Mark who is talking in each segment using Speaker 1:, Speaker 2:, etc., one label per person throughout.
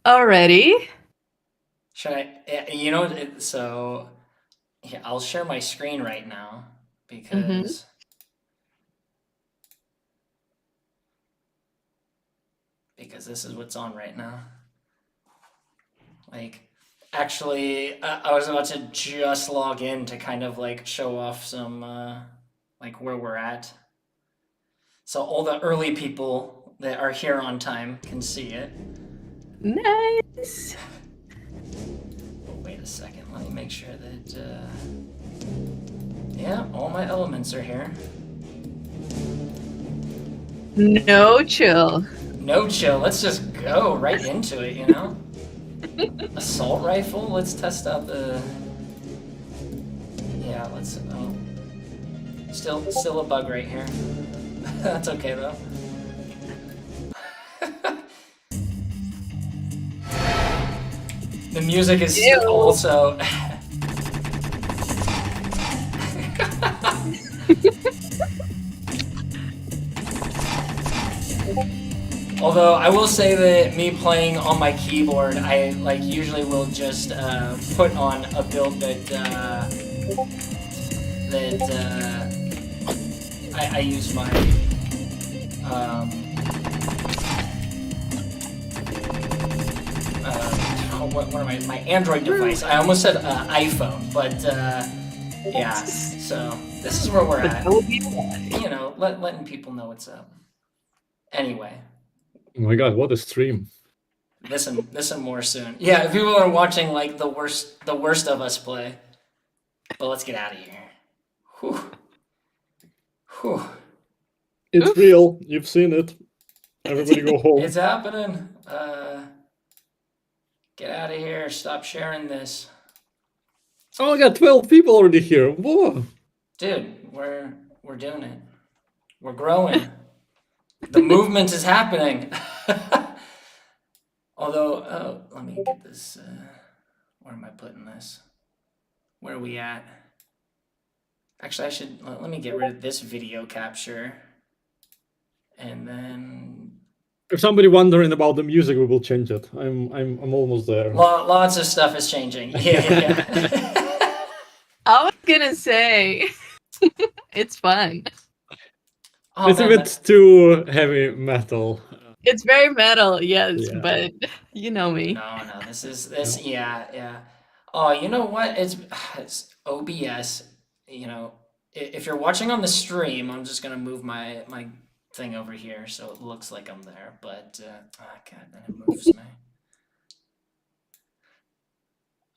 Speaker 1: Already?
Speaker 2: Should I? So yeah, I'll share my screen right now
Speaker 1: Mm-hmm.
Speaker 2: because this is what's on right now. Like, actually, I was about to just log in to kind of like show off some like where we're at, so all the early people that are here on time can see it.
Speaker 1: Nice.
Speaker 2: Wait a second, let me make sure that yeah, all my elements are here.
Speaker 1: No chill.
Speaker 2: No chill. Let's just go right into it, you know? Assault rifle? Let's test out the. Yeah, let's. Oh. Still a bug right here. That's okay though. The music is
Speaker 1: Ew.
Speaker 2: also. Although I will say that me playing on my keyboard, I like usually will just put on a build that I use my um, what am my Android device? I almost said iPhone, but yeah. So this is where we're
Speaker 1: But
Speaker 2: at.
Speaker 1: that would be why.
Speaker 2: You know, letting people know what's up. Anyway,
Speaker 3: Oh my god, what a stream.
Speaker 2: listen more soon. Yeah, if people are watching like the worst of us play. But let's get out of here. Whew. Whew.
Speaker 3: It's
Speaker 1: Oof.
Speaker 3: real. You've seen it. Everybody go home.
Speaker 2: It's happening. Get out of here. Stop sharing this.
Speaker 3: Oh, I got 12 people already here. Whoa.
Speaker 2: Dude, we're doing it. We're growing. The movement is happening. Although, let me get this. Where am I putting this? Where are we at? Actually, let me get rid of this video capture. And then
Speaker 3: If somebody wondering about the music, we will change it. I'm almost there.
Speaker 2: lots of stuff is changing. Yeah.
Speaker 1: I was gonna say, it's fun.
Speaker 2: Oh,
Speaker 3: It's a
Speaker 2: man,
Speaker 3: bit too heavy metal.
Speaker 1: It's very metal, yes,
Speaker 3: Yeah.
Speaker 1: but you know me.
Speaker 2: no. This. Yeah. Oh, you know what? It's OBS. You know, if you're watching on the stream, I'm just gonna move my thing over here so it looks like I'm there. But God, then it moves me.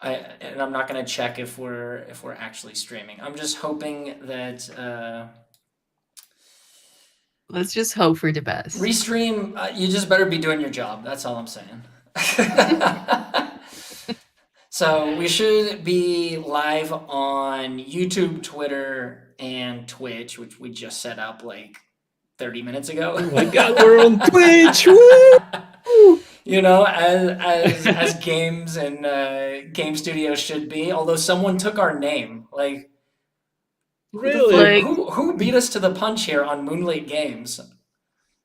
Speaker 2: And I'm not gonna check if we're actually streaming. I'm just hoping that
Speaker 1: Let's just hope for the best.
Speaker 2: restream. You just better be doing your job. That's all I'm saying. So we should be live on YouTube, Twitter, and Twitch, which we just set up like 30 minutes ago.
Speaker 3: Oh my god, we're on Twitch! Woo!
Speaker 2: You know, as games and game studios should be. Although someone took our name, like
Speaker 3: Really?
Speaker 2: who beat us to the punch here on Moonlit Games?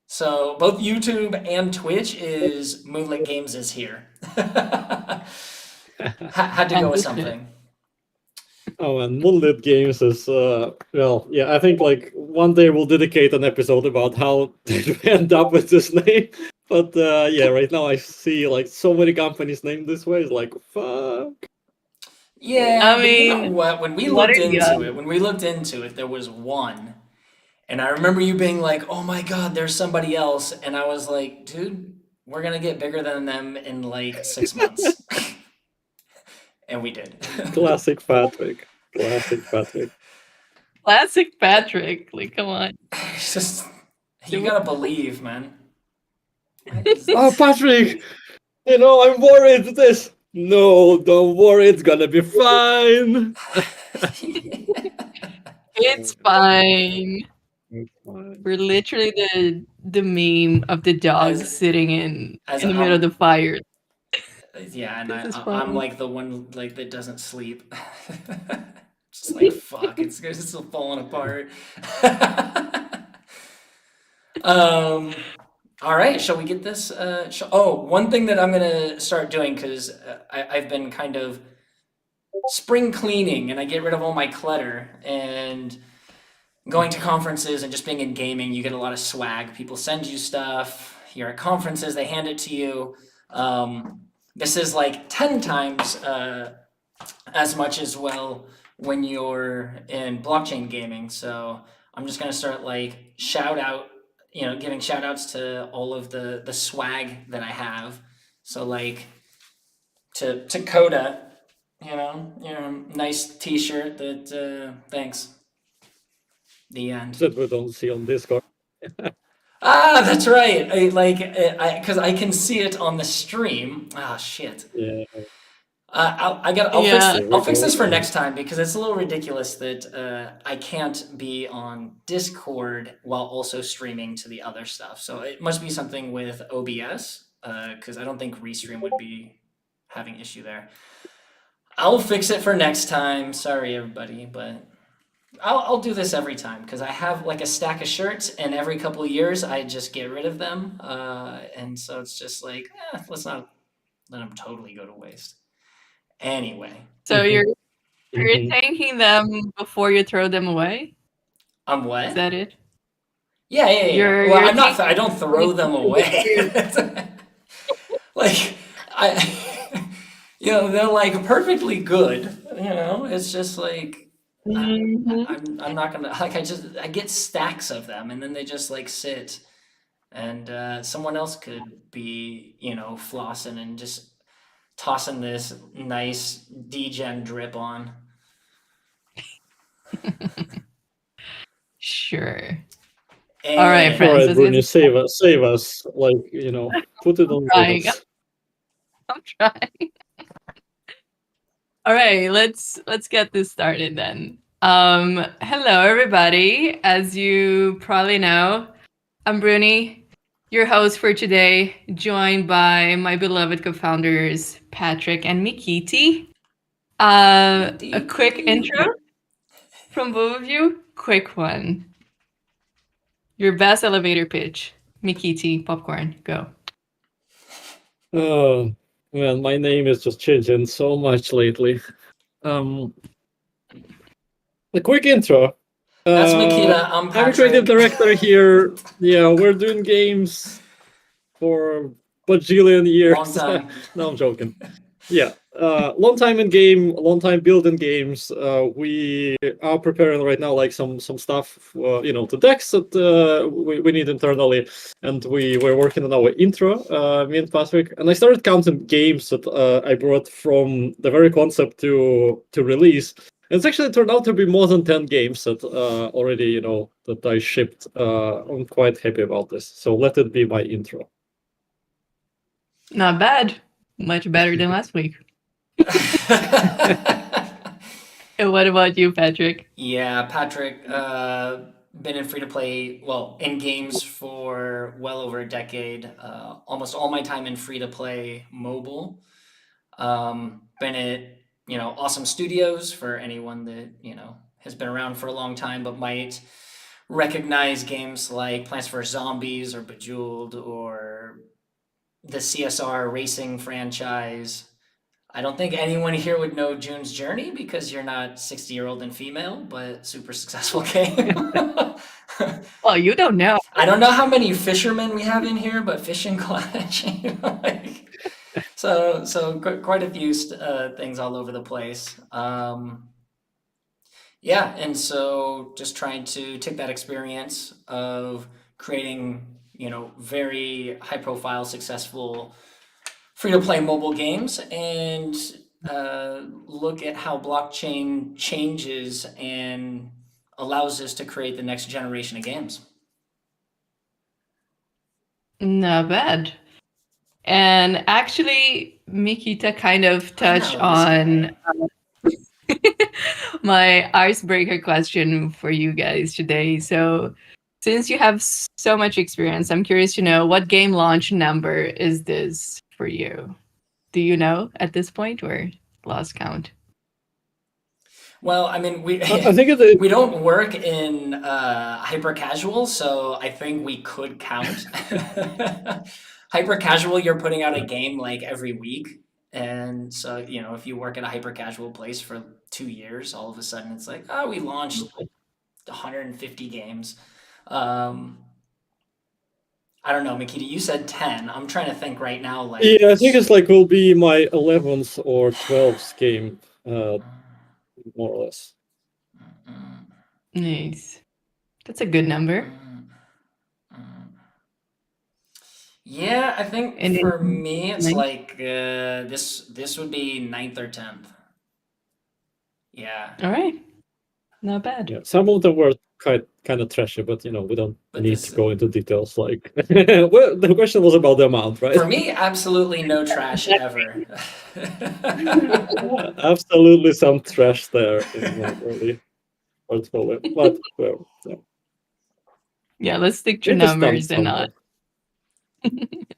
Speaker 2: So both YouTube and Twitch is Moonlit Games is here. Had to go with something.
Speaker 3: Oh, and Moonlit Games is, well, yeah, I think like one day we'll dedicate an episode about how did we end up with this name. But yeah, right now I see like so many companies named this way. It's like, fuck.
Speaker 2: Yeah,
Speaker 1: I
Speaker 2: but you know
Speaker 1: mean,
Speaker 2: what? When we
Speaker 1: what
Speaker 2: looked
Speaker 1: are the
Speaker 2: into it, there was one. And I remember you being like, "Oh my God, there's somebody else," and I was like, "Dude, we're gonna get bigger than them in like 6 months," and we did.
Speaker 3: Classic Patrick. Classic Patrick.
Speaker 1: classic Patrick? Like, come on.
Speaker 2: It's just you gotta believe, man.
Speaker 3: Oh, Patrick! You know, I'm worried this. No, don't worry, it's gonna be fine.
Speaker 1: It's fine.
Speaker 3: It's fine.
Speaker 1: We're literally the meme of the dog
Speaker 2: As-
Speaker 1: sitting in
Speaker 2: as
Speaker 1: the middle of the fire.
Speaker 2: Yeah, and
Speaker 1: This is
Speaker 2: I'm
Speaker 1: fun.
Speaker 2: like the one like that doesn't sleep. Just like fuck, it's still falling apart. All right, shall we get this? One thing that I'm gonna start doing because I've been kind of spring cleaning and I get rid of all my clutter and going to conferences and just being in gaming. You get a lot of swag. People send you stuff. You're at conferences, they hand it to you. This is like 10 times as much as well when you're in blockchain gaming. So I'm just gonna start like giving shout outs to all of the swag that I have. So like to Coda, nice T-shirt that thanks. The end.
Speaker 3: That we don't see on Discord.
Speaker 2: Ah, that's right. Because I can see it on the stream. Ah, shit.
Speaker 3: Yeah.
Speaker 1: Yeah.
Speaker 2: I'll fix this for next time because it's a little ridiculous that I can't be on Discord while also streaming to the other stuff. So it must be something with OBS because I don't think Restream would be having issue there. I'll fix it for next time. Sorry, everybody, but I'll do this every time because I have like a stack of shirts, and every couple of years I just get rid of them, and so it's just like let's not let them totally go to waste. Anyway,
Speaker 1: So you're thanking them before you throw them away?
Speaker 2: I'm what?
Speaker 1: Is that it?
Speaker 2: Yeah.
Speaker 1: You're-
Speaker 2: Well,
Speaker 1: you're
Speaker 2: I'm not.
Speaker 1: taking-
Speaker 2: I don't throw them away. Like they're like perfectly good. It's just like.
Speaker 1: Mhm.
Speaker 2: I'm not gonna like I get stacks of them and then they just like sit and someone else could be flossing and just tossing this nice degen drip on.
Speaker 1: Sure.
Speaker 2: And
Speaker 1: All right,
Speaker 3: All
Speaker 1: friends.
Speaker 3: right, Bruni, save us. Like, put it on
Speaker 1: trying.
Speaker 3: Linux.
Speaker 1: I'm trying. All right, let's get this started then. Hello everybody. As you probably know, I'm Bruni, your host for today, joined by my beloved co-founders Patrick and Mikiti. A quick intro from both of you. Quick one. Your best elevator pitch. Mikiti, popcorn, go.
Speaker 3: Oh, man, my name is just changing so much lately. A quick intro.
Speaker 2: That's Makita. I'm
Speaker 3: I'm a
Speaker 2: Patrick.
Speaker 3: creative director here. Yeah, we're doing games for bajillion years.
Speaker 2: Long time.
Speaker 3: No, I'm joking. Yeah, long time in game, long time building games. We are preparing right now like some stuff, to decks that we need internally, and we were working on our intro, me and Patrick. And I started counting games that I brought from the very concept to release. And it's actually turned out to be more than 10 games that already, that I shipped. I'm quite happy about this. So let it be my intro.
Speaker 1: Not bad. Much better than last week. And what about you, Patrick?
Speaker 2: Yeah, Patrick, been in free to play, well, in games for well over a decade. Almost all my time in free to play mobile. Been at, awesome studios for anyone that, has been around for a long time but might recognize games like Plants vs. Zombies or Bejeweled or the CSR racing franchise. I don't think anyone here would know June's Journey because you're not 60-year-old and female, but super successful game.
Speaker 1: Well, you don't know.
Speaker 2: I don't know how many fishermen we have in here, but Fishing Clash. So quite a few things all over the place. Yeah, and so just trying to take that experience of creating, very high-profile, successful free-to-play mobile games and look at how blockchain changes and allows us to create the next generation of games.
Speaker 1: Not bad. And actually, Mikita kind of touched on my icebreaker question for you guys today. So, since you have so much experience, I'm curious to know what game launch number is this for you? Do you know at this point or lost count?
Speaker 2: Well, I mean, we
Speaker 3: I think it.
Speaker 2: we don't work in hyper casual, so I think we could count. Hyper casual, you're putting out a game like every week, and so if you work at a hyper casual place for 2 years, all of a sudden it's like, oh, we launched 150 games. Um, I don't know, Makita. You said 10. I'm trying to think right now, like
Speaker 3: Yeah, I think it's like will be my 11th or 12th game, more or less.
Speaker 1: Nice. That's a good number.
Speaker 2: Yeah, I think
Speaker 1: And
Speaker 2: for
Speaker 1: then
Speaker 2: me it's
Speaker 1: ninth.
Speaker 2: like this would be ninth or 10th. Yeah,
Speaker 1: All right. Not bad.
Speaker 3: Yeah, some of them were kind of trashy, but we don't
Speaker 2: but
Speaker 3: need to
Speaker 2: this
Speaker 3: go into details. Like, well, the question was about the amount, right?
Speaker 2: for me absolutely no trash ever.
Speaker 3: Yeah, absolutely some trash there in my early portfolio, but well, yeah.
Speaker 1: Yeah, let's stick to
Speaker 3: It is done
Speaker 1: numbers and
Speaker 3: somehow.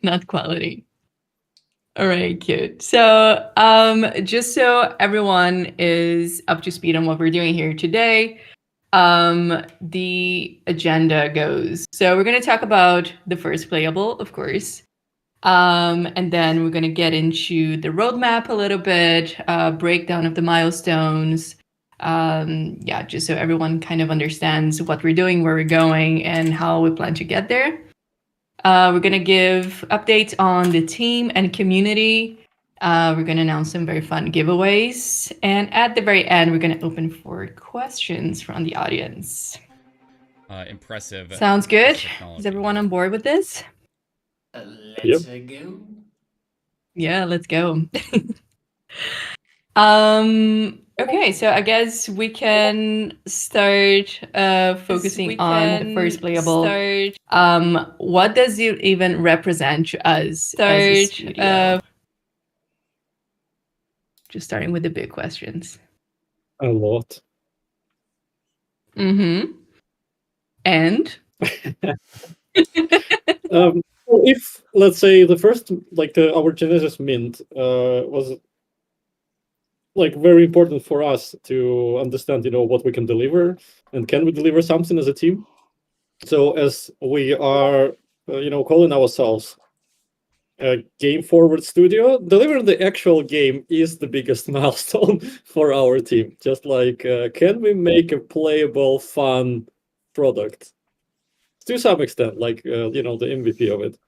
Speaker 1: not quality. All right, cute. So, just so everyone is up to speed on what we're doing here today, the agenda goes. So, we're going to talk about the first playable, of course. And then we're going to get into the roadmap a little bit, breakdown of the milestones. Yeah, just so everyone kind of understands what we're doing, where we're going, and how we plan to get there. We're going to give updates on the team and community. We're going to announce some very fun giveaways. And at the very end, we're going to open for questions from the audience.
Speaker 4: Impressive.
Speaker 1: Sounds good?
Speaker 4: Technology.
Speaker 1: Is everyone on board with this?
Speaker 2: Let's go.
Speaker 1: Yeah, let's go. Okay, so I guess we can start focusing on the first playable. What does it even represent to us as a studio? Just starting with the big questions.
Speaker 3: A lot.
Speaker 1: Mm-hmm. And
Speaker 3: If let's say the first, like our Genesis Mint, was like very important for us to understand, what we can deliver and can we deliver something as a team. So as we are, calling ourselves a game forward studio, delivering the actual game is the biggest milestone for our team. Just like, can we make a playable, fun product? To some extent, like, the MVP of it.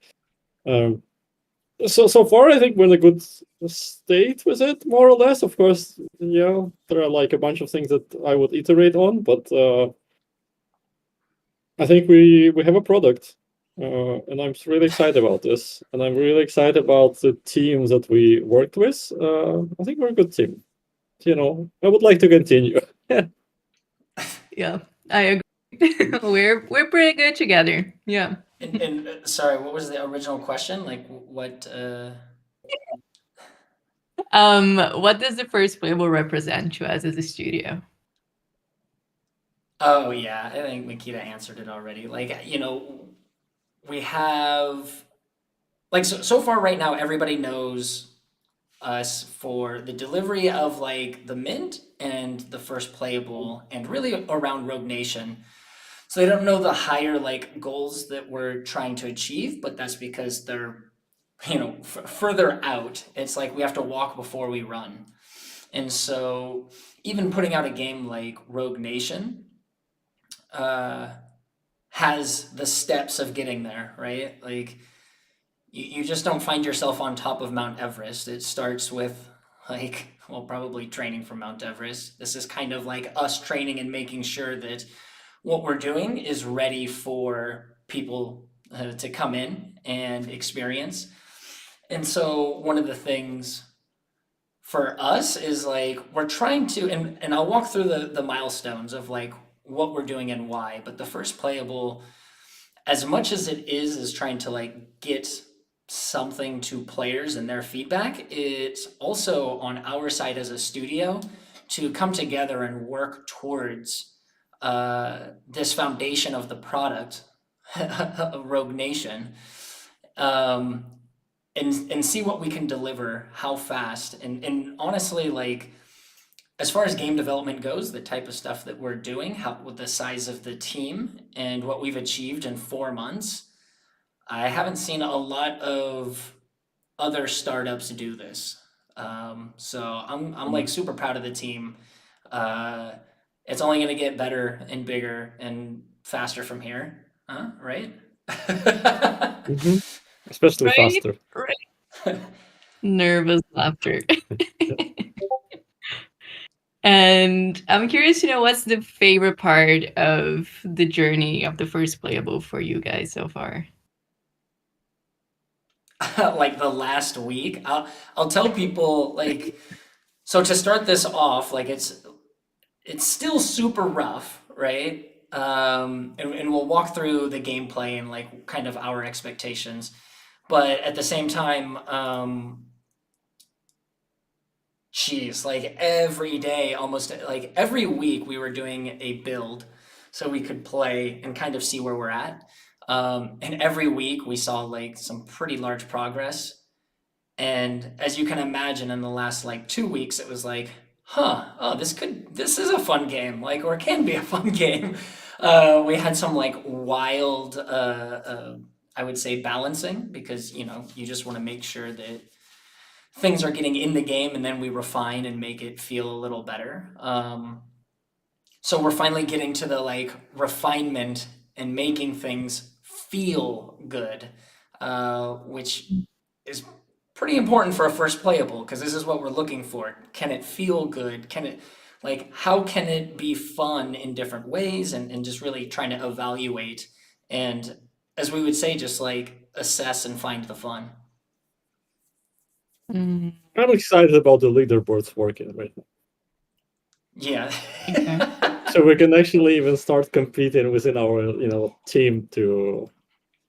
Speaker 3: So far, I think we're in a good state with it, more or less. Of course, there are like a bunch of things that I would iterate on, but I think we have a product, and I'm really excited about this, and I'm really excited about the team that we worked with. I think we're a good team. I would like to continue.
Speaker 1: yeah, I agree. we're pretty good together. Yeah.
Speaker 2: And sorry, what was the original question? Like what?
Speaker 1: What does the first playable represent to us as a studio?
Speaker 2: Oh yeah, I think Makita answered it already. Like we have like so far right now everybody knows us for the delivery of like the mint and the first playable and really around Rogue Nation. So they don't know the higher like goals that we're trying to achieve, but that's because they're further out. It's like we have to walk before we run. And so even putting out a game like Rogue Nation has the steps of getting there, right? Like you just don't find yourself on top of Mount Everest. It starts with like, well, probably training for Mount Everest. This is kind of like us training and making sure that what we're doing is ready for people to come in and experience. And so one of the things for us is like we're trying to, and I'll walk through the milestones of like what we're doing and why, but the first playable, as much as it is trying to like get something to players and their feedback, it's also on our side as a studio to come together and work towards this foundation of the product, Rogue Nation, and see what we can deliver, how fast, and honestly, like as far as game development goes, the type of stuff that we're doing, how with the size of the team and what we've achieved in 4 months, I haven't seen a lot of other startups do this. So I'm like super proud of the team. Uh, it's only going to get better and bigger and faster from here, huh? Right?
Speaker 3: Hmm. Especially
Speaker 1: Right?
Speaker 3: faster.
Speaker 1: Right. Nervous laughter.
Speaker 3: Yeah.
Speaker 1: And I'm curious, what's the favorite part of the journey of the first Playable for you guys so far?
Speaker 2: Like the last week, I'll tell people like, so to start this off, like it's still super rough, right? And we'll walk through the gameplay and like kind of our expectations, but at the same time, geez, like every day, almost like every week, we were doing a build so we could play and kind of see where we're at. And every week we saw like some pretty large progress. And as you can imagine, in the last like 2 weeks, it was like, oh, this is a fun game, like, or it can be a fun game. We had some like wild, I would say, balancing because you just want to make sure that things are getting in the game, and then we refine and make it feel a little better. So we're finally getting to the like refinement and making things feel good, which is pretty important for a first playable because this is what we're looking for. Can it feel good? Can it like how can it be fun in different ways and just really trying to evaluate and as we would say, just like assess and find the fun.
Speaker 1: Mm,
Speaker 3: I'm excited about the leaderboards working right now.
Speaker 2: Yeah.
Speaker 1: okay.
Speaker 3: So we can actually even start competing within our, team to,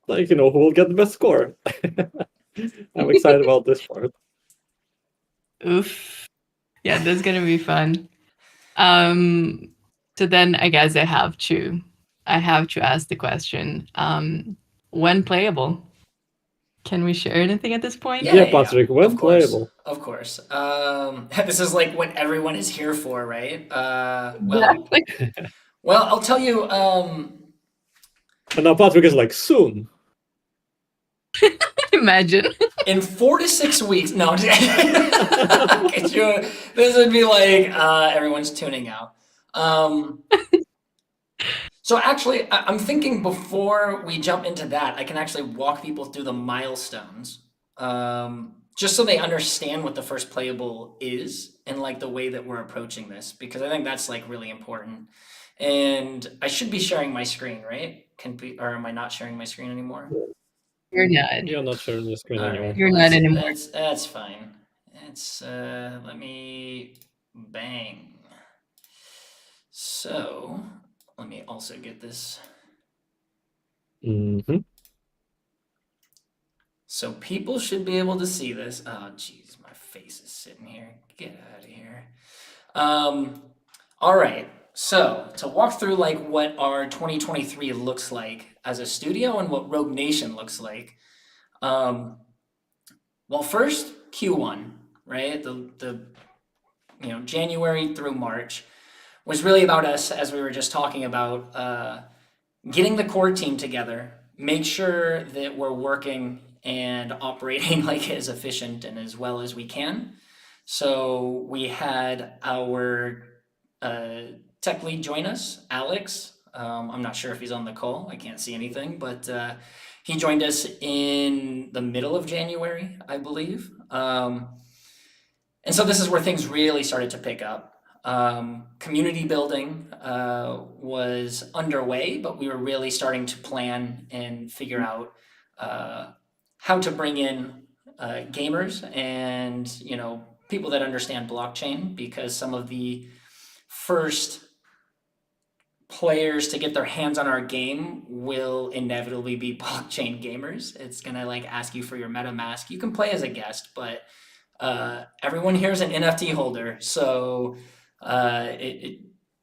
Speaker 3: like, who will get the best score. I'm excited about this part.
Speaker 1: Oof. Yeah, that's gonna be fun. So then I guess I have to ask the question. When playable? Can we share anything at this point?
Speaker 3: Yeah, Patrick, when
Speaker 2: Of course.
Speaker 3: playable?
Speaker 2: Of course. This is like what everyone is here for, right? Well,
Speaker 1: Exactly.
Speaker 2: well, I'll tell you.
Speaker 3: And now Patrick is like, soon.
Speaker 1: Imagine.
Speaker 2: In 4 to 6 weeks. No, could you, this would be like everyone's tuning out. So actually, I'm thinking before we jump into that, I can actually walk people through the milestones, just so they understand what the first playable is and like the way that we're approaching this, because I think that's like really important. And I should be sharing my screen, right? Or am I not sharing my screen anymore?
Speaker 1: You're not.
Speaker 3: You're not sharing the screen
Speaker 2: All
Speaker 3: anymore.
Speaker 2: right,
Speaker 1: You're
Speaker 2: well,
Speaker 1: not anymore.
Speaker 2: that's fine. It's let me bang. So let me also get this.
Speaker 3: Mm-hmm.
Speaker 2: So people should be able to see this. Oh, geez, my face is sitting here. Get out of here. All right. So to walk through like what our 2023 looks like as a studio and what Rogue Nation looks like. Well, first Q1, right? The January through March was really about us, as we were just talking about, getting the core team together, make sure that we're working and operating like as efficient and as well as we can. So we had our tech lead join us, Alex. I'm not sure if he's on the call. I can't see anything, but he joined us in the middle of January, I believe. And so this is where things really started to pick up. Community building was underway, but we were really starting to plan and figure out how to bring in gamers and people that understand blockchain, because some of the first players to get their hands on our game will inevitably be blockchain gamers. It's gonna like ask you for your MetaMask. You can play as a guest, but everyone here is an NFT holder, so it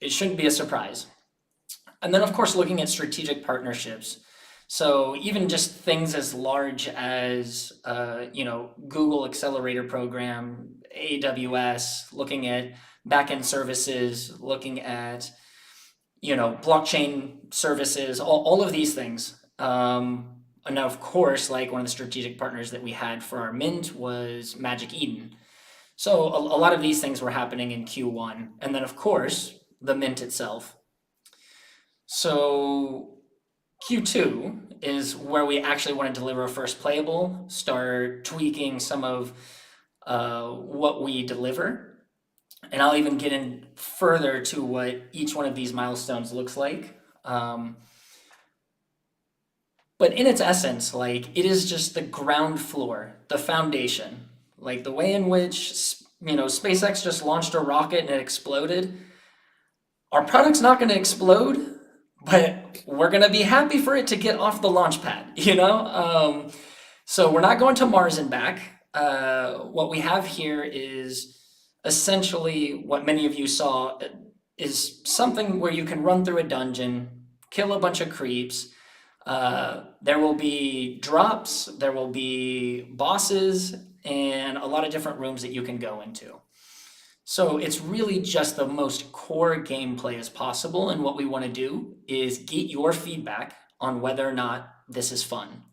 Speaker 2: shouldn't be a surprise. And then, of course, looking at strategic partnerships. So even just things as large as Google Accelerator Program, AWS, looking at backend services, looking at, blockchain services, all of these things. And now, of course, like one of the strategic partners that we had for our mint was Magic Eden. So a lot of these things were happening in Q1. And then, of course, the mint itself. So Q2 is where we actually want to deliver a first playable, start tweaking some of what we deliver. And I'll even get in further to what each one of these milestones looks like. But in its essence, like, it is just the ground floor, the foundation. Like the way in which, SpaceX just launched a rocket and it exploded. Our product's not going to explode, but we're going to be happy for it to get off the launch pad, So we're not going to Mars and back. What we have here is essentially what many of you saw is something where you can run through a dungeon, kill a bunch of creeps. There will be drops, there will be bosses, and a lot of different rooms that you can go into. So it's really just the most core gameplay as possible, and what we want to do is get your feedback on whether or not this is fun.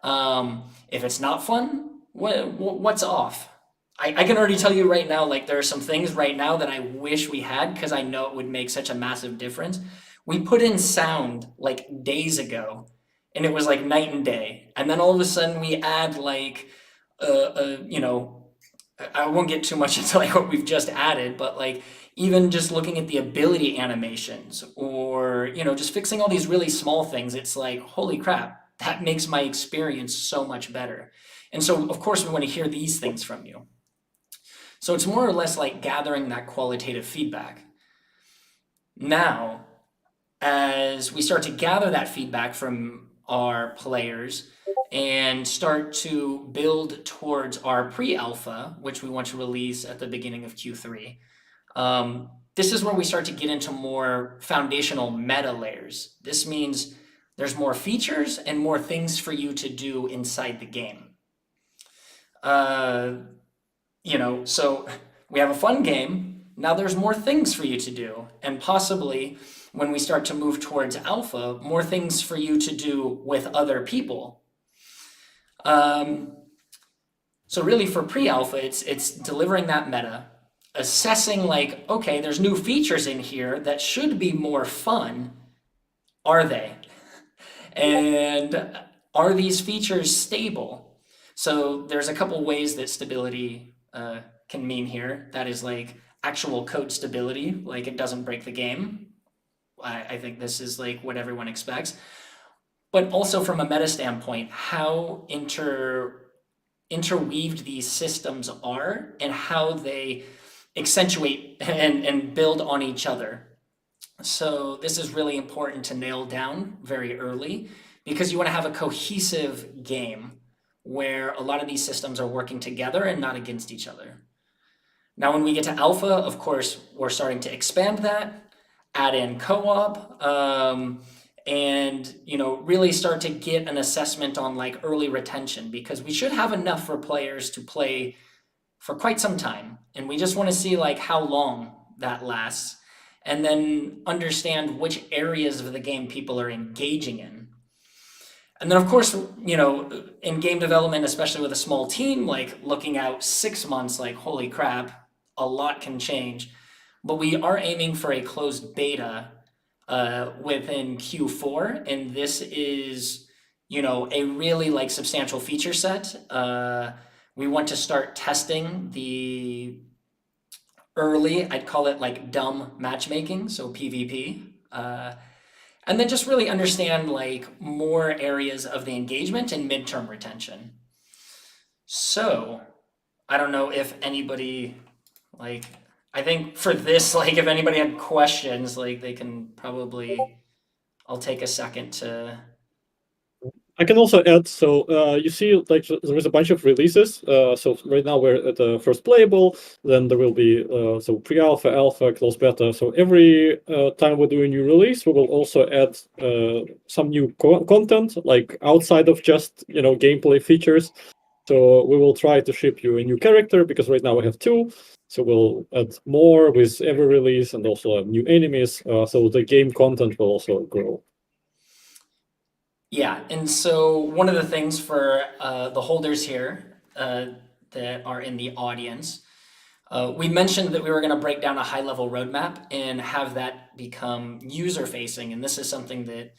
Speaker 2: If it's not fun, what's off? I can already tell you right now, like, there are some things right now that I wish we had because I know it would make such a massive difference. We put in sound like days ago, and it was like night and day. And then all of a sudden we add like, I won't get too much into like what we've just added, but like even just looking at the ability animations or, just fixing all these really small things, it's like, holy crap, that makes my experience so much better. And so, of course, we want to hear these things from you. So it's more or less like gathering that qualitative feedback. Now, as we start to gather that feedback from our players and start to build towards our pre-alpha, which we want to release at the beginning of Q3, this is where we start to get into more foundational meta layers. This means there's more features and more things for you to do inside the game. So we have a fun game. Now there's more things for you to do, and possibly when we start to move towards alpha, more things for you to do with other people. So really for pre-alpha, it's delivering that meta, assessing like, okay, there's new features in here that should be more fun. Are they? And are these features stable? So there's a couple ways that stability can mean here. That is like actual code stability, like it doesn't break the game. I think this is like what everyone expects. But also from a meta standpoint, how interweaved these systems are and how they accentuate and build on each other. So this is really important to nail down very early because you want to have a cohesive game where a lot of these systems are working together and not against each other. Now, when we get to alpha, of course, we're starting to expand that, add in co-op, and really start to get an assessment on like early retention, because we should have enough for players to play for quite some time, and we just want to see like how long that lasts, and then understand which areas of the game people are engaging in. And then, of course, in game development, especially with a small team, like looking out 6 months, like, holy crap, a lot can change. But we are aiming for a closed beta within Q4. And this is, a really like substantial feature set. We want to start testing the early, I'd call it like dumb matchmaking, so PvP. And then just really understand like more areas of the engagement and midterm retention. So I don't know if anybody I think for this, if anybody had questions, they can probably, I'll take a second to.
Speaker 3: I can also add, so you see, there is a bunch of releases. So right now we're at the first playable, then there will be pre-alpha, alpha, closed beta. So every time we do a new release, we will also add some new content, like outside of just gameplay features. So we will try to ship you a new character, because right now we have 2. So we'll add more with every release, and also new enemies. So the game content will also grow.
Speaker 2: Yeah, and so one of the things for the holders here that are in the audience, we mentioned that we were going to break down a high-level roadmap and have that become user-facing, and this is something that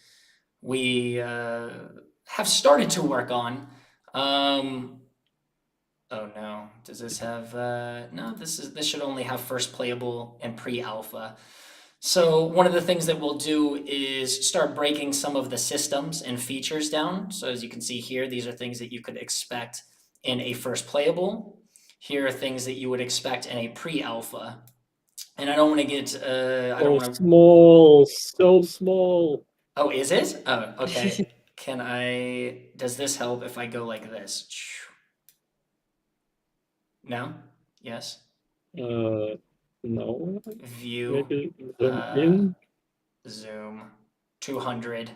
Speaker 2: we have started to work on. Oh no, does this have, no, this should only have first playable and pre-alpha. So one of the things that we'll do is start breaking some of the systems and features down. So as you can see here, these are things that you could expect in a first playable. Here are things that you would expect in a pre-alpha. And I don't want to get, I don't want to,
Speaker 3: Small, so small.
Speaker 2: oh, is it? Oh, okay. Does this help if I go like this? No? Yes?
Speaker 3: No.
Speaker 2: View,
Speaker 3: Maybe zoom in.
Speaker 2: zoom, 200.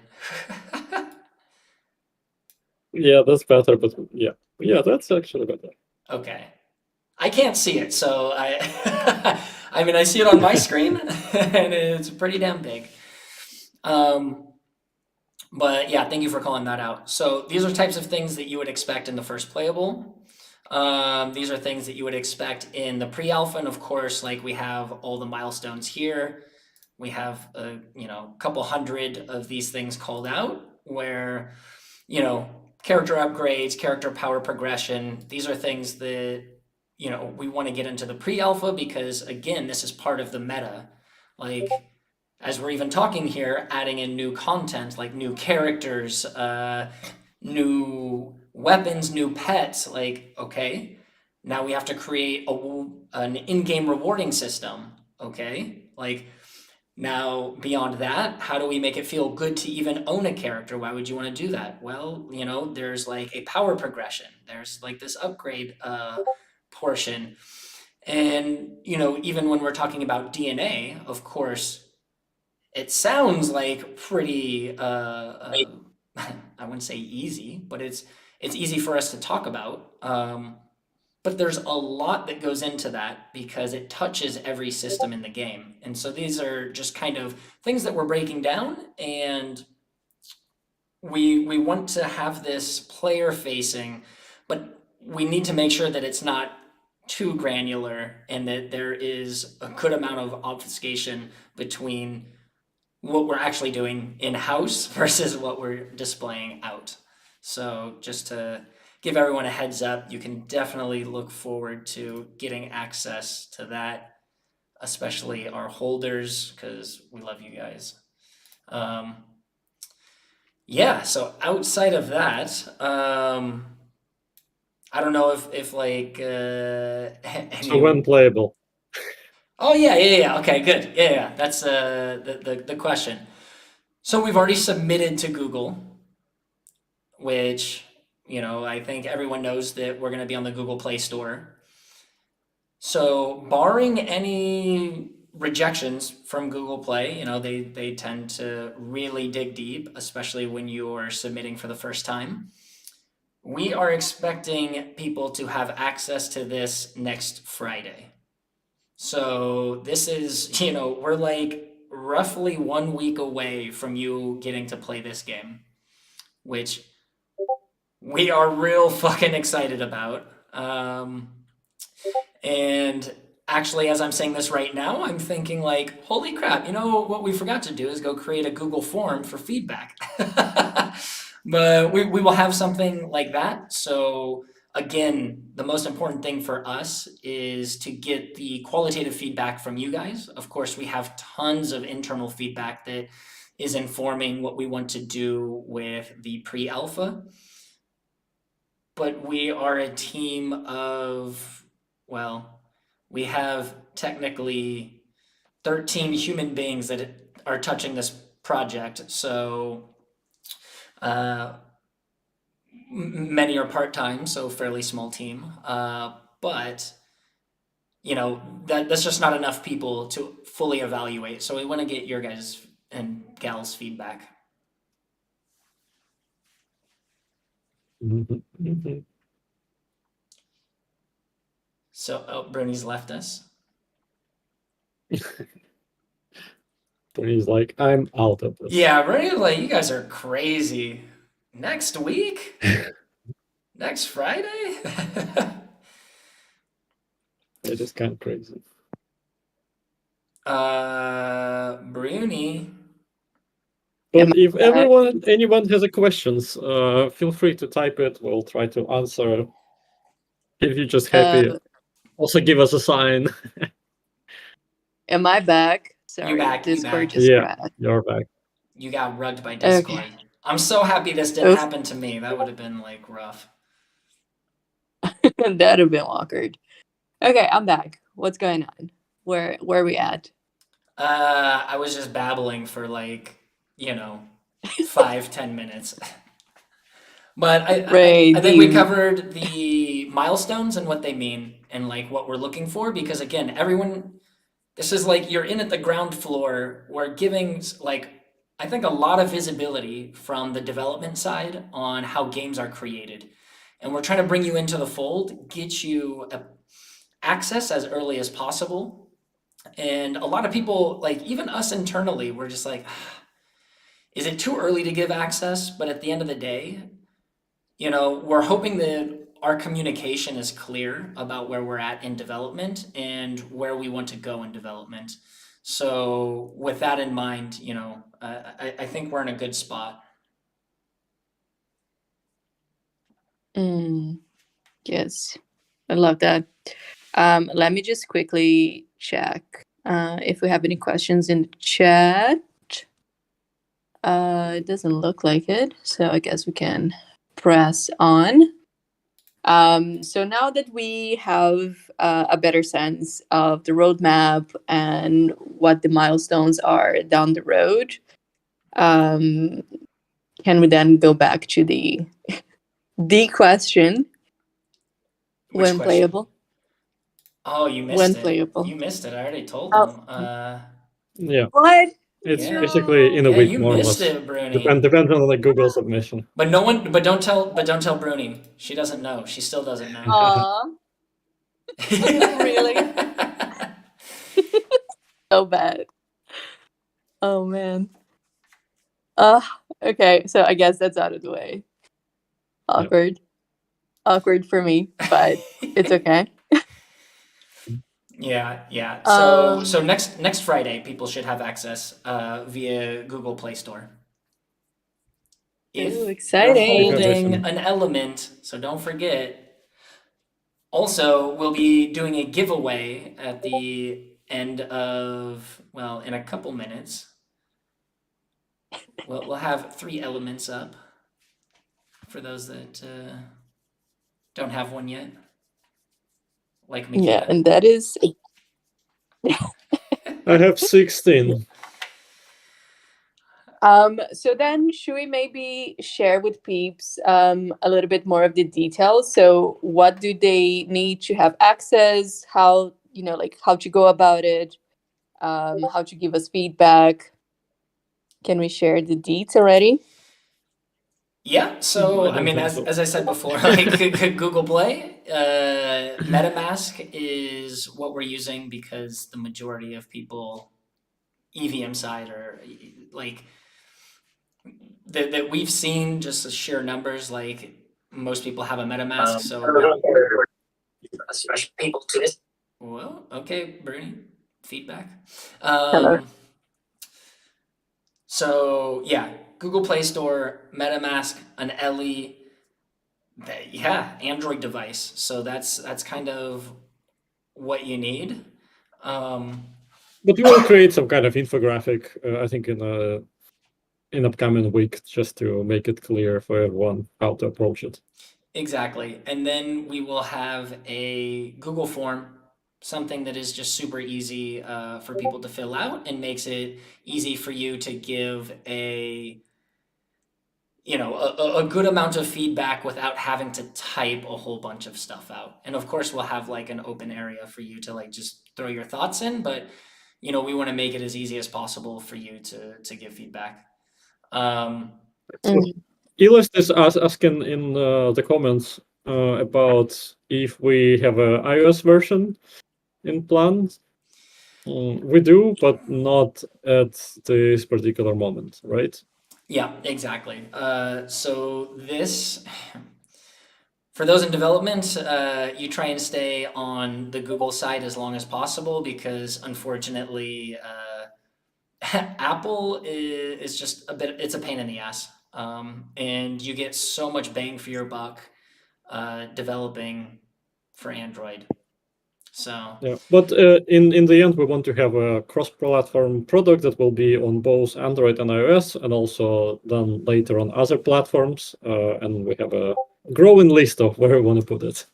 Speaker 3: Yeah, that's better, but yeah, that's actually better.
Speaker 2: Okay. I can't see it, so I mean, I see it on my screen, and it's pretty damn big. But yeah, thank you for calling that out. So these are types of things that you would expect in the first playable. These are things that you would expect in the pre-alpha, and of course, like we have all the milestones here. We have a couple hundred of these things called out, where character upgrades, character power progression. These are things that we want to get into the pre-alpha, because again, this is part of the meta. Like, as we're even talking here, adding in new content like new characters, new weapons, new pets. Like, okay, now we have to create an in-game rewarding system. Okay, like, now beyond that, how do we make it feel good to even own a character? Why would you want to do that? Well, there's like a power progression. There's like this upgrade portion. And even when we're talking about DNA, of course, it sounds like pretty I wouldn't say easy, but it's easy for us to talk about. But there's a lot that goes into that, because it touches every system in the game. And so these are just kind of things that we're breaking down, and we want to have this player facing, but we need to make sure that it's not too granular, and that there is a good amount of obfuscation between what we're actually doing in-house versus what we're displaying out. So just to give everyone a heads up, you can definitely look forward to getting access to that, especially our holders, because we love you guys. Yeah, so outside of that, I don't know if like
Speaker 3: So when playable?
Speaker 2: Oh yeah. Okay, good. Yeah. That's the question. So we've already submitted to Google, which I think everyone knows that we're going to be on the Google Play Store. So barring any rejections from Google Play, they tend to really dig deep, especially when you're submitting for the first time. We are expecting people to have access to this next Friday. So this is, we're like roughly 1 week away from you getting to play this game, which we are real fucking excited about. And actually, as I'm saying this right now, I'm thinking like, holy crap, what we forgot to do is go create a Google form for feedback. But we will have something like that. So again, the most important thing for us is to get the qualitative feedback from you guys. Of course, we have tons of internal feedback that is informing what we want to do with the pre-alpha. But we are a team of, well, we have technically 13 human beings that are touching this project. So many are part-time, so fairly small team. But that's just not enough people to fully evaluate. So we want to get your guys and gals feedback.
Speaker 3: Mm-hmm.
Speaker 2: So, oh, Bruni's left us.
Speaker 3: And he's like, I'm out of this.
Speaker 2: Yeah, Bruni's like, you guys are crazy. Next week? Next Friday?
Speaker 3: It is kind of crazy.
Speaker 2: Bruni.
Speaker 3: But if anyone has a questions, feel free to type it. We'll try to answer. If you're just happy, also give us a sign.
Speaker 1: Am I back? Sorry,
Speaker 2: back, you
Speaker 1: Discord
Speaker 2: back.
Speaker 1: just
Speaker 3: Yeah,
Speaker 1: crashed.
Speaker 3: you're back.
Speaker 2: You got rugged by Discord.
Speaker 1: Okay.
Speaker 2: I'm so happy this didn't
Speaker 1: Oof.
Speaker 2: happen to me. That would have been like rough.
Speaker 1: That'd have been awkward. Okay, I'm back. What's going on? Where are we at?
Speaker 2: I was just babbling for like, 5-10 minutes. But I think we covered the milestones and what they mean and like what we're looking for, because again, everyone, this is like you're in at the ground floor. We're giving like I think a lot of visibility from the development side on how games are created. And we're trying to bring you into the fold, get you access as early as possible. And a lot of people, like even us internally, we're just like, is it too early to give access? But at the end of the day, we're hoping that our communication is clear about where we're at in development and where we want to go in development. So with that in mind, I think we're in a good spot.
Speaker 1: Yes, I love that. Let me just quickly check if we have any questions in the chat. It doesn't look like it, so I guess we can press on. So now that we have a better sense of the roadmap and what the milestones are down the road, can we then go back to the question?
Speaker 2: Which
Speaker 1: when
Speaker 2: question?
Speaker 1: playable?
Speaker 2: Oh, you missed
Speaker 1: When
Speaker 2: it.
Speaker 1: playable.
Speaker 2: You missed it. I already told
Speaker 1: Oh.
Speaker 2: them.
Speaker 3: Yeah.
Speaker 1: What?
Speaker 3: It's
Speaker 2: Yeah.
Speaker 3: basically in a
Speaker 2: Yeah,
Speaker 3: week,
Speaker 2: you
Speaker 3: more or
Speaker 2: missed
Speaker 3: less.
Speaker 2: it, Bruni.
Speaker 3: Depends on the Google submission.
Speaker 2: But don't tell Bruni. She doesn't know. She still doesn't know.
Speaker 1: Aw. Really? So bad. Oh man. Okay, so I guess that's out of the way. Awkward. Awkward for me, but it's okay.
Speaker 2: Yeah. So next Friday, people should have access via Google Play Store. If
Speaker 1: exciting.
Speaker 2: you're holding an element, so don't forget. Also, we'll be doing a giveaway at the end of, well, in a couple minutes. We'll have 3 elements up for those that don't have one yet. Like Makita.
Speaker 1: Yeah, and that is.
Speaker 3: I have 16.
Speaker 1: So then should we maybe share with peeps a little bit more of the details? So what do they need to have access? How, like how to go about it? How to give us feedback? Can we share the deets already?
Speaker 2: Yeah, so I mean, as I said before, like Google Play, MetaMask is what we're using because the majority of people, EVM side, are like that we've seen just the sheer numbers. Like most people have a MetaMask, so special people to this. Well, okay, Bernie, feedback. So yeah, Google Play Store, MetaMask, an LE, Android device. So that's kind of what you need.
Speaker 3: But we will create some kind of infographic, I think, in upcoming week, just to make it clear for everyone how to approach it.
Speaker 2: Exactly, and then we will have a Google form, something that is just super easy for people to fill out and makes it easy for you to give a good amount of feedback without having to type a whole bunch of stuff out. And of course, we'll have like an open area for you to like just throw your thoughts in, but we want to make it as easy as possible for you to give feedback.
Speaker 3: Elist is asking in the comments about if we have a iOS version in plan. We do, but not at this particular moment, right?
Speaker 2: Yeah, exactly. So this, for those in development, you try and stay on the Google side as long as possible because unfortunately, Apple is just a bit, it's a pain in the ass. And you get so much bang for your buck developing for Android. So,
Speaker 3: Yeah, but in the end, we want to have a cross-platform product that will be on both Android and iOS, and also then later on other platforms. And we have a growing list of where we want to put it.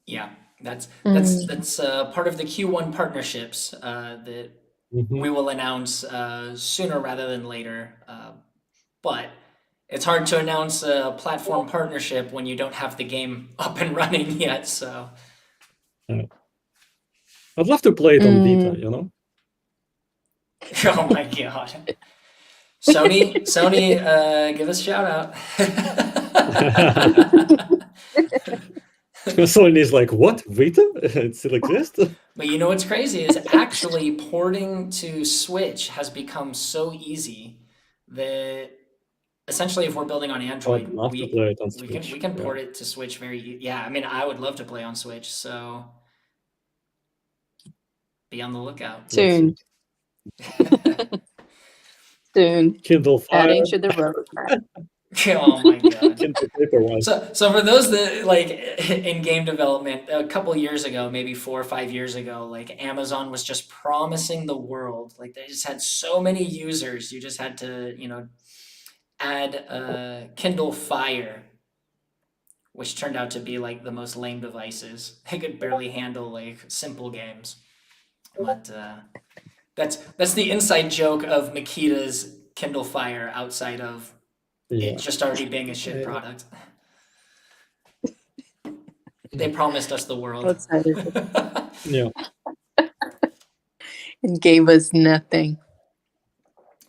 Speaker 2: yeah, that's
Speaker 1: Mm.
Speaker 2: part of the Q1 partnerships that
Speaker 3: Mhm.
Speaker 2: we will announce sooner rather than later. But it's hard to announce a platform partnership when you don't have the game up and running yet. So,
Speaker 3: Yeah. I'd love to play it on Vita,
Speaker 1: Mm.
Speaker 3: you know?
Speaker 2: oh my god, Sony, give us a shout out.
Speaker 3: Sony's like, what? Vita? It still exists?
Speaker 2: But you know what's crazy is actually porting to Switch has become so easy that essentially if we're building on
Speaker 3: I'd
Speaker 2: Android,
Speaker 3: love to play it on
Speaker 2: we can
Speaker 3: Switch. Yeah.
Speaker 2: port it to Switch yeah, I mean I would love to play on Switch, so be on the lookout.
Speaker 1: Soon. Soon.
Speaker 3: Kindle Fire,
Speaker 1: Adding to the roadmap.
Speaker 2: Oh my god.
Speaker 3: Kindle Paperwhite.
Speaker 2: So for those that like in game development, a couple years ago, maybe 4 or 5 years ago, like Amazon was just promising the world. Like they just had so many users. You just had to, add Kindle Fire, which turned out to be like the most lame devices. They could barely handle like simple games. But that's the inside joke of Makita's Kindle Fire outside of
Speaker 3: Yeah.
Speaker 2: it just already being a shit product. They promised us the world.
Speaker 1: Outside of it.
Speaker 3: Yeah.
Speaker 1: And gave us nothing.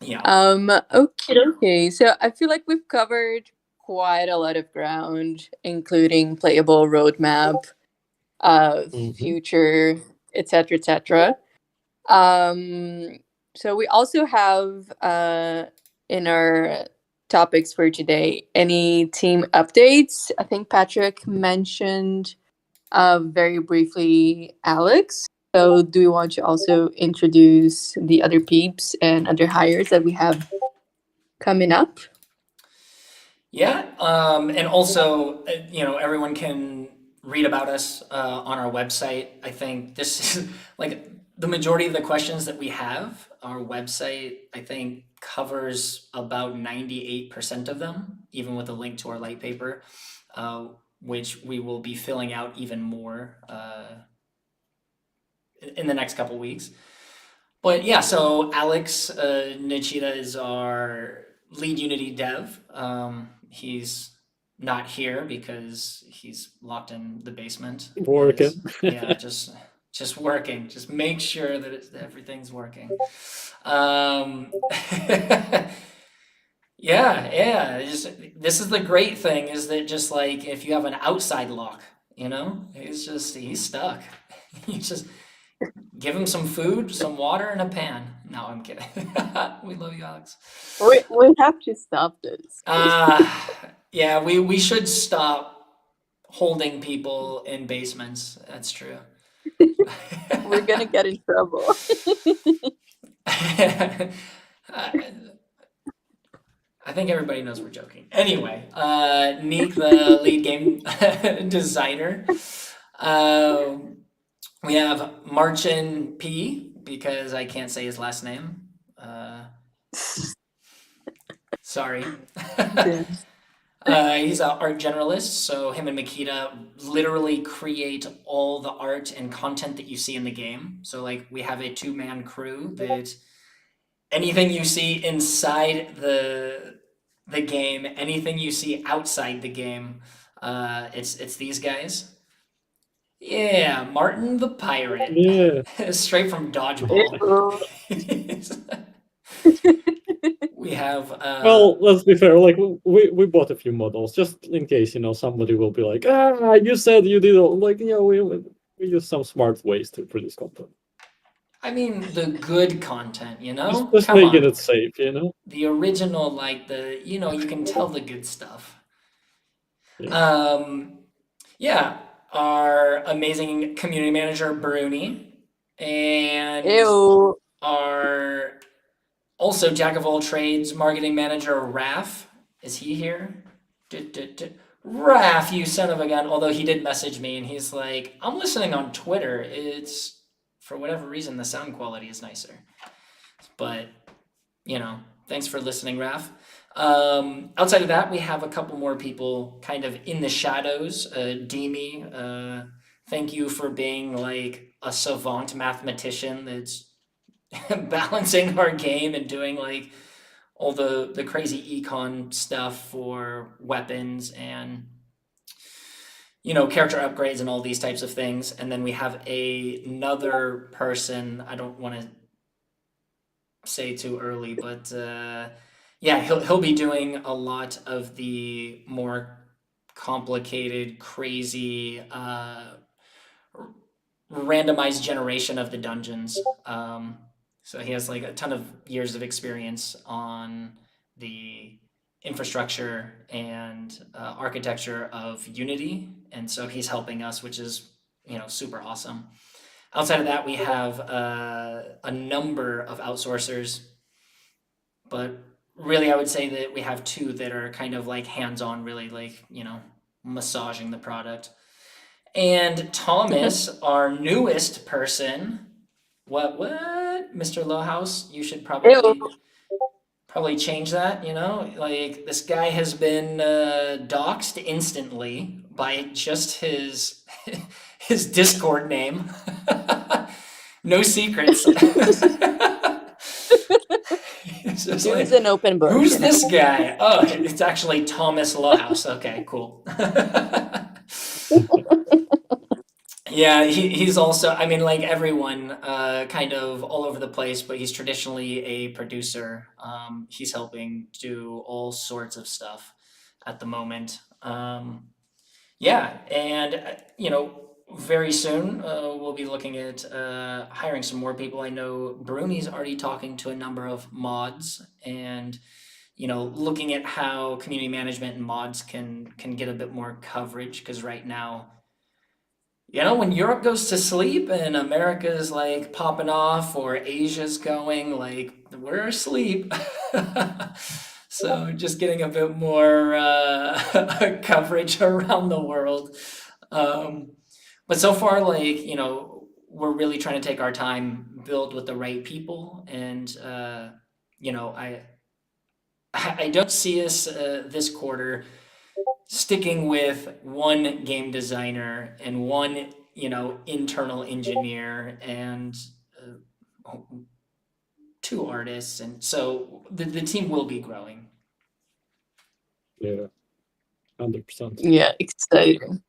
Speaker 2: Yeah.
Speaker 1: Okay. So I feel like we've covered quite a lot of ground, including playable roadmap, future, etc., etc. So we also have in our topics for today any team updates. I think Patrick mentioned very briefly Alex. So do you want to also introduce the other peeps and other hires that we have coming up?
Speaker 2: Yeah. And also, everyone can read about us on our website. I think this is like the majority of the questions that we have. Our website, I think, covers about 98% of them, even with a link to our light paper, which we will be filling out even more in the next couple weeks. But yeah, so Alex Nichita is our lead Unity dev. He's not here because he's locked in the basement.
Speaker 3: Working.
Speaker 2: Yeah, just working. Just make sure that everything's working. Yeah. This is the great thing is that just like if you have an outside lock, he's stuck. You just give him some food, some water, and a pan. No, I'm kidding. We love you, Alex.
Speaker 1: We have to stop this.
Speaker 2: Yeah, we should stop holding people in basements. That's true.
Speaker 1: We're gonna get in trouble.
Speaker 2: I think everybody knows we're joking. Anyway, Neek, the lead game designer. We have Marcin P, because I can't say his last name. Sorry. He's an art generalist, so him and Makita literally create all the art and content that you see in the game. So like we have a 2-man crew that anything you see inside the game, anything you see outside the game, it's these guys. Yeah, Martin the Pirate.
Speaker 3: Yeah.
Speaker 2: Straight from Dodgeball. We have
Speaker 3: Well, let's be fair. Like we bought a few models just in case somebody will be like, you said you did all. Like we use some smart ways to produce content.
Speaker 2: I mean the good content,
Speaker 3: Just
Speaker 2: Come
Speaker 3: making
Speaker 2: on.
Speaker 3: it safe,
Speaker 2: The original, like you can tell the good stuff.
Speaker 3: Yeah.
Speaker 2: Yeah, our amazing community manager Bruni, and
Speaker 1: Ew.
Speaker 2: our also jack of all trades marketing manager Raf. Is he here? Raf, you son of a gun. Although he did message me and he's like, I'm listening on Twitter. It's for whatever reason the sound quality is nicer. But thanks for listening, Raf. Outside of that, we have a couple more people kind of in the shadows. Demi, thank you for being like a savant mathematician that's balancing our game and doing like all the crazy econ stuff for weapons and character upgrades and all these types of things. And then we have another person. I don't want to say too early, but yeah, he'll be doing a lot of the more complicated, crazy, randomized generation of the dungeons. So he has like a ton of years of experience on the infrastructure and architecture of Unity, and so he's helping us, which is super awesome. Outside of that, we have a number of outsourcers, but really, I would say that we have two that are kind of like hands-on, really like massaging the product. And Thomas, our newest person, what, Mr. Lowhouse, you should
Speaker 1: Ew.
Speaker 2: probably change that. Like this guy has been doxxed instantly by just his his Discord name. No secrets. It's just
Speaker 1: It
Speaker 2: like,
Speaker 1: was an open book.
Speaker 2: who's this guy? Oh, it's actually Thomas Lowhouse. Okay, cool. Yeah, he's also, I mean, like everyone, kind of all over the place, but he's traditionally a producer. He's helping do all sorts of stuff at the moment. Yeah, and very soon we'll be looking at hiring some more people. I know Bruni's already talking to a number of mods, and looking at how community management and mods can get a bit more coverage, because right now, when Europe goes to sleep and America's like popping off or Asia's going, like we're asleep. So just getting a bit more coverage around the world. But so far, like, we're really trying to take our time, build with the right people. And, I don't see us this quarter sticking with one game designer and one internal engineer and two artists, and so the team will be growing.
Speaker 3: Yeah, 100%.
Speaker 1: Yeah, exciting.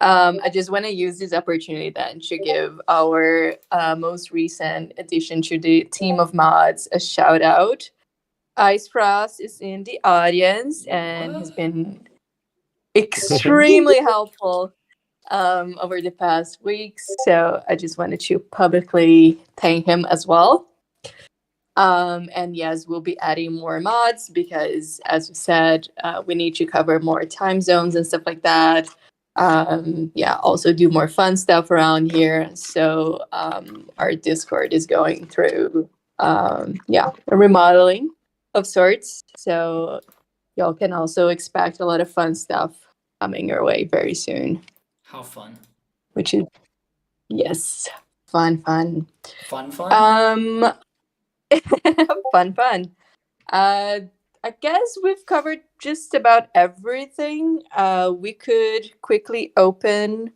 Speaker 1: I just want to use this opportunity then to give our most recent addition to the team of mods a shout out. Ice Frost is in the audience and has been extremely helpful over the past weeks. So I just wanted to publicly thank him as well. And yes, we'll be adding more mods because, as we said, we need to cover more time zones and stuff like that. Yeah, also do more fun stuff around here. So our Discord is going through a remodeling of sorts. So y'all can also expect a lot of fun stuff coming your way very soon.
Speaker 2: How fun.
Speaker 1: Which is, yes, fun.
Speaker 2: Fun.
Speaker 1: Fun. I guess we've covered just about everything. We could quickly open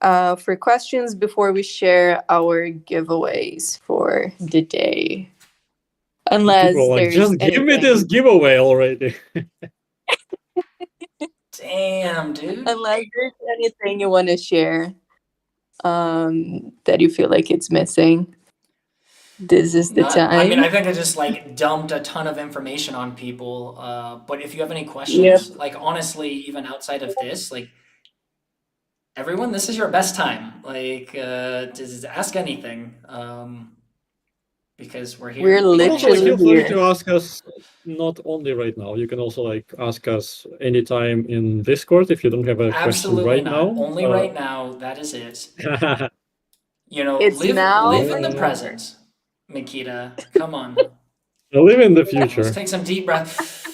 Speaker 1: for questions before we share our giveaways for the day. Unless
Speaker 3: People are like,
Speaker 1: there's
Speaker 3: just give me this giveaway already.
Speaker 2: Damn, dude.
Speaker 1: Unless there's anything you want to share that you feel like it's missing. this is the
Speaker 2: Not, I mean,
Speaker 1: time.
Speaker 2: I think I just like dumped a ton of information on people. But if you have any
Speaker 1: Yep.
Speaker 2: questions, like honestly, even outside of this, like everyone, this is your best time. Like, just ask anything. Because we're
Speaker 1: We're
Speaker 2: here. We
Speaker 3: And
Speaker 2: can
Speaker 3: also, like,
Speaker 1: literally
Speaker 3: feel
Speaker 2: answer.
Speaker 3: free
Speaker 1: here.
Speaker 3: to ask us not only right now. You can also like ask us anytime in Discord if you don't have a question
Speaker 2: Absolutely
Speaker 3: right
Speaker 2: not.
Speaker 3: now.
Speaker 2: Only right now. That is it. You know,
Speaker 1: It's now.
Speaker 2: live in the
Speaker 3: Yeah.
Speaker 2: present, Makita. Come on.
Speaker 3: I live in the
Speaker 2: Let's
Speaker 3: future.
Speaker 2: take some deep breath.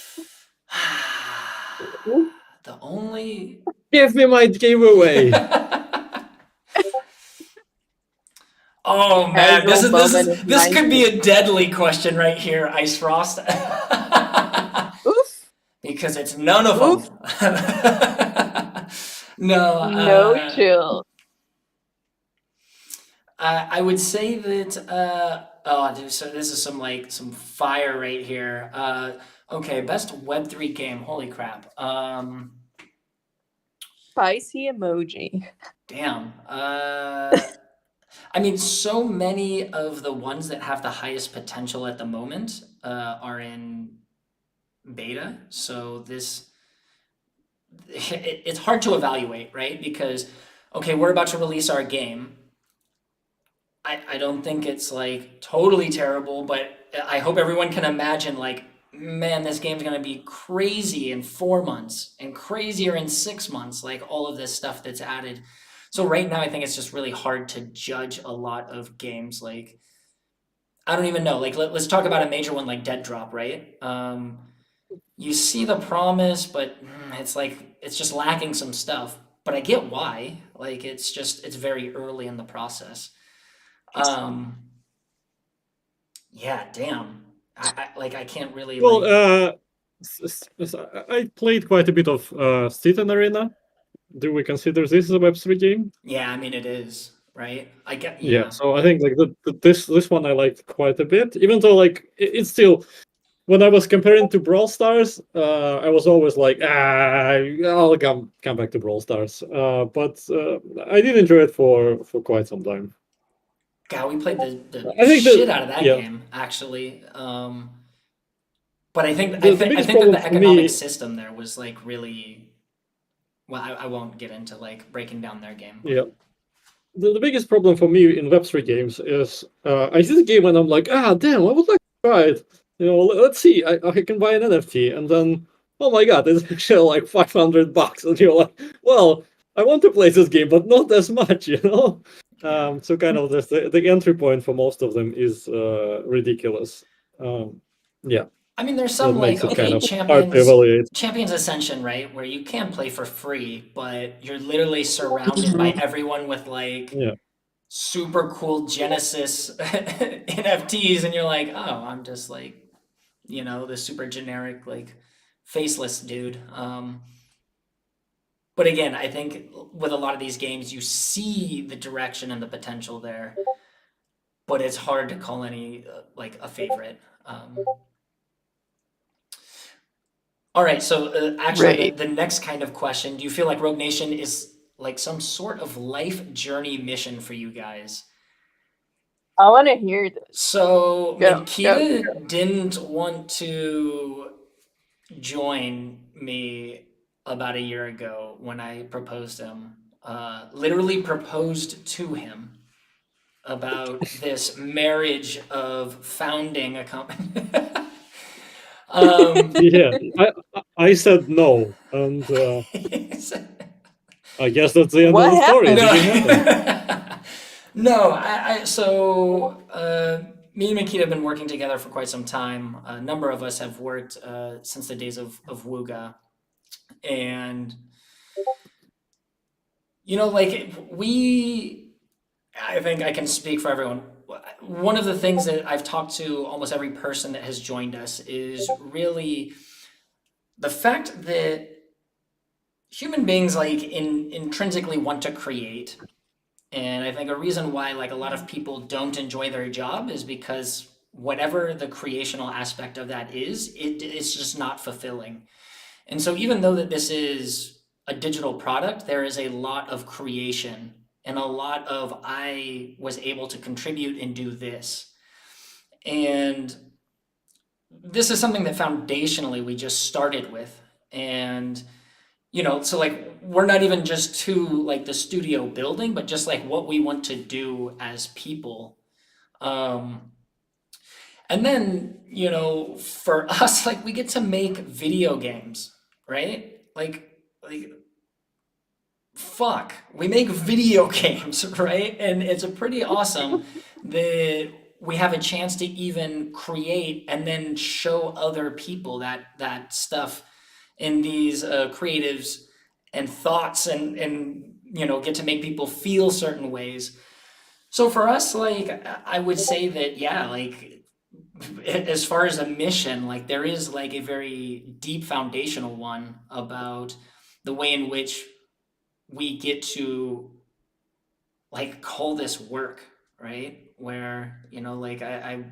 Speaker 2: The only.
Speaker 3: Give me my giveaway.
Speaker 2: Oh man,
Speaker 1: Casual moment in
Speaker 2: this
Speaker 1: my
Speaker 2: could be a deadly question right here, Ice Frost.
Speaker 1: oof,
Speaker 2: Because it's none of
Speaker 1: oof,
Speaker 2: them. No,
Speaker 1: no chill.
Speaker 2: I would say that oh, dude, so this is some like some fire right here. Okay, best Web3 game. Holy crap.
Speaker 1: Spicy emoji.
Speaker 2: Damn. I mean, so many of the ones that have the highest potential at the moment are in beta. So it's hard to evaluate, right? Because okay, we're about to release our game. I don't think it's like totally terrible, but I hope everyone can imagine like, man, this game's gonna be crazy in 4 months and crazier in 6 months, like all of this stuff that's added. So right now I think it's just really hard to judge a lot of games. Like I don't even know. Like let's talk about a major one like Dead Drop, right? You see the promise, but it's like it's just lacking some stuff. But I get why. Like it's very early in the process. Um, yeah, damn. I can't really
Speaker 3: Well,
Speaker 2: like.
Speaker 3: I played quite a bit of Titan Arena. Do we consider this a Web3 game?
Speaker 2: Yeah, I mean it is right. I get.
Speaker 3: Yeah,
Speaker 2: Yeah,
Speaker 3: so I think like this one I liked quite a bit, even though like it's still when I was comparing to Brawl Stars, I was always like, I'll come back to Brawl Stars. But I did enjoy it for quite some time.
Speaker 2: God, we played the
Speaker 3: I think
Speaker 2: shit
Speaker 3: that
Speaker 2: out of that
Speaker 3: yeah,
Speaker 2: game actually. But I think
Speaker 3: the
Speaker 2: I
Speaker 3: biggest
Speaker 2: think that
Speaker 3: problem
Speaker 2: the
Speaker 3: for
Speaker 2: economic
Speaker 3: me,
Speaker 2: system there was like really. Well, I won't get into like breaking down their game,
Speaker 3: yeah,
Speaker 2: but
Speaker 3: the biggest problem for me in Web3 games is I see the game and I'm like, damn, I would like to try it. You know, let's see, I can buy an NFT, and then oh my god, it's actually like $500, and you're like, well, I want to play this game, but not as much, you know.
Speaker 2: yeah.
Speaker 3: So kind of the entry point for most of them is ridiculous. Yeah,
Speaker 2: I mean, there's
Speaker 3: that
Speaker 2: some like
Speaker 3: makes it kind
Speaker 2: okay,
Speaker 3: of hard to evaluate.
Speaker 2: Champions Ascension, right, where you can play for free, but you're literally surrounded by
Speaker 1: Mhm.
Speaker 2: everyone with like
Speaker 3: Yeah,
Speaker 2: super cool Genesis NFTs, and you're like, oh, I'm just like, the super generic like faceless dude. But again, I think with a lot of these games, you see the direction and the potential there, but it's hard to call any like a favorite. All right, so actually,
Speaker 1: Right.
Speaker 2: the next kind of question: do you feel like Rogue Nation is like some sort of life journey mission for you guys?
Speaker 1: I want to hear this.
Speaker 2: So
Speaker 1: Go, go.
Speaker 2: Makita didn't want to join me about a year ago when I proposed him. Literally proposed to him about this marriage of founding a company. um,
Speaker 3: yeah. I said no, and I guess that's the end of
Speaker 1: What
Speaker 3: the story. It
Speaker 1: happened?
Speaker 3: didn't happen.
Speaker 2: no, no. So me and Makita have been working together for quite some time. A number of us have worked since the days of Wooga, and like I think I can speak for everyone. One of the things that I've talked to almost every person that has joined us is really the fact that human beings like intrinsically want to create. And I think a reason why like a lot of people don't enjoy their job is because whatever the creational aspect of that is, it's just not fulfilling. And so even though that this is a digital product, there is a lot of creation and a lot of I was able to contribute and do this. And this is something that foundationally we just started with. And, so like we're not even just to like the studio building, but just like what we want to do as people. Um, and then, for us, like we get to make video games, right? Like fuck, we make video games, right? And it's a pretty awesome that we have a chance to even create and then show other people that stuff in these creatives and thoughts and get to make people feel certain ways. So for us, like I would say that yeah, like as far as a mission, like there is like a very deep foundational one about the way in which we get to like call this work, right? Where like I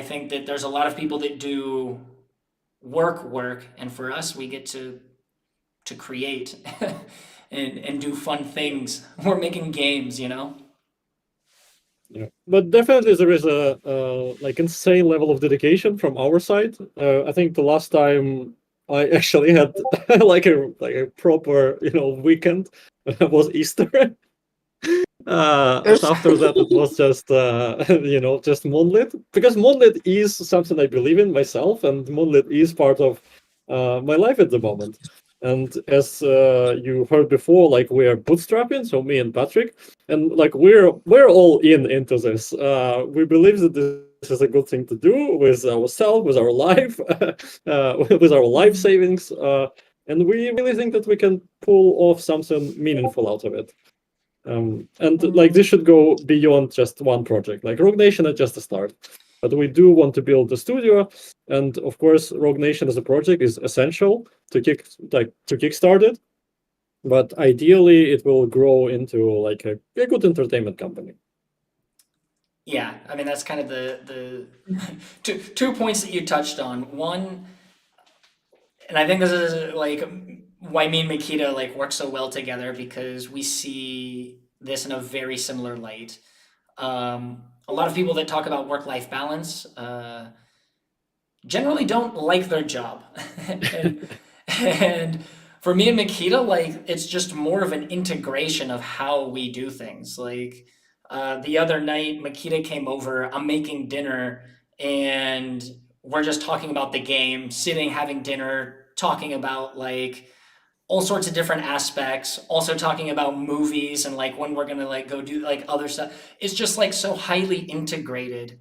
Speaker 2: think that there's a lot of people that do work, and for us, we get to create and do fun things. We're making games.
Speaker 3: Yeah, but definitely there is a like insane level of dedication from our side. I think the last time I actually had like a proper weekend was Easter. And after that, it was just just Moonlit, because Moonlit is something I believe in myself, and Moonlit is part of my life at the moment. And as you heard before, like we are bootstrapping, so me and Patrick, and like we're all into this. We believe that this is a good thing to do with ourselves, with our life, with our life savings, and we really think that we can pull off something meaningful out of it. And like this should go beyond just one project. Like Rogue Nation is just a start, but we do want to build a studio, and of course, Rogue Nation as a project is essential to kickstart it. But ideally, it will grow into like a good entertainment company.
Speaker 2: Yeah, I mean that's kind of the two points that you touched on. One, and I think this is like why me and Makita like work so well together, because we see this in a very similar light. A lot of people that talk about work-life balance generally don't like their job, and for me and Makita, like it's just more of an integration of how we do things. Like the other night, Makita came over. I'm making dinner, and we're just talking about the game, sitting having dinner, talking about like all sorts of different aspects. Also talking about movies and like when we're gonna like go do like other stuff. It's just like so highly integrated,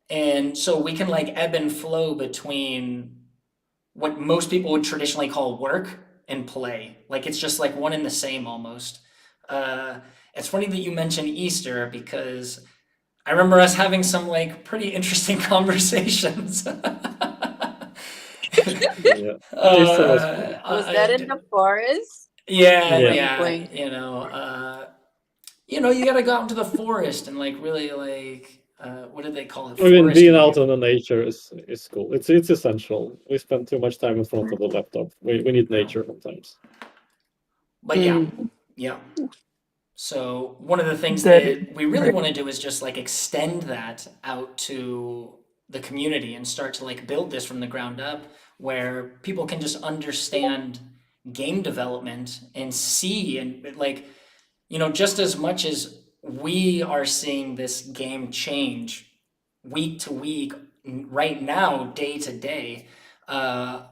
Speaker 2: and so we can like ebb and flow between what most people would traditionally call work and play. Like it's just like one and the same almost. Uh, it's funny that you mentioned Easter, because I remember us having some like pretty interesting conversations.
Speaker 3: Yeah, Easter was fun.
Speaker 5: Was that in the forest?
Speaker 2: Yeah,
Speaker 3: Yeah.
Speaker 2: yeah, you gotta go out into the forest and like really like what did they call it?
Speaker 3: I mean, being out
Speaker 2: Foresting.
Speaker 3: in the nature is cool. It's essential. We spend too much time in front of the laptop. We need nature sometimes.
Speaker 2: But yeah,
Speaker 1: Mm.
Speaker 2: yeah. So one of the things
Speaker 1: That
Speaker 2: that we really want to do is just like extend that out to the community and start to like build this from the ground up, where people can just understand game development and see and like just as much as we are seeing this game change week to week, right now, day to day,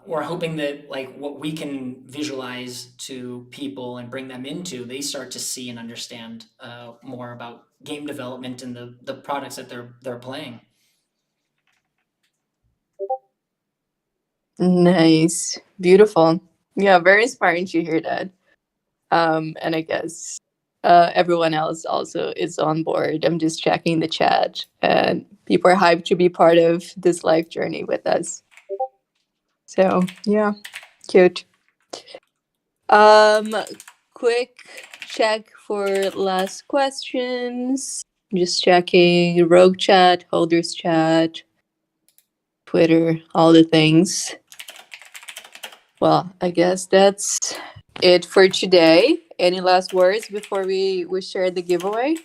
Speaker 2: we're hoping that like what we can visualize to people and bring them into, they start to see and understand more about game development and the products that they're playing.
Speaker 5: Nice. Beautiful. Yeah, very inspiring to hear that. And I guess everyone else also is on board. I'm just checking the chat, and people are hyped to be part of this life journey with us. So yeah, cute. Quick check for last questions. Just checking Rogue chat, Holders chat, Twitter, all the things. Well, I guess that's it for today. Any last words before we share the giveaway?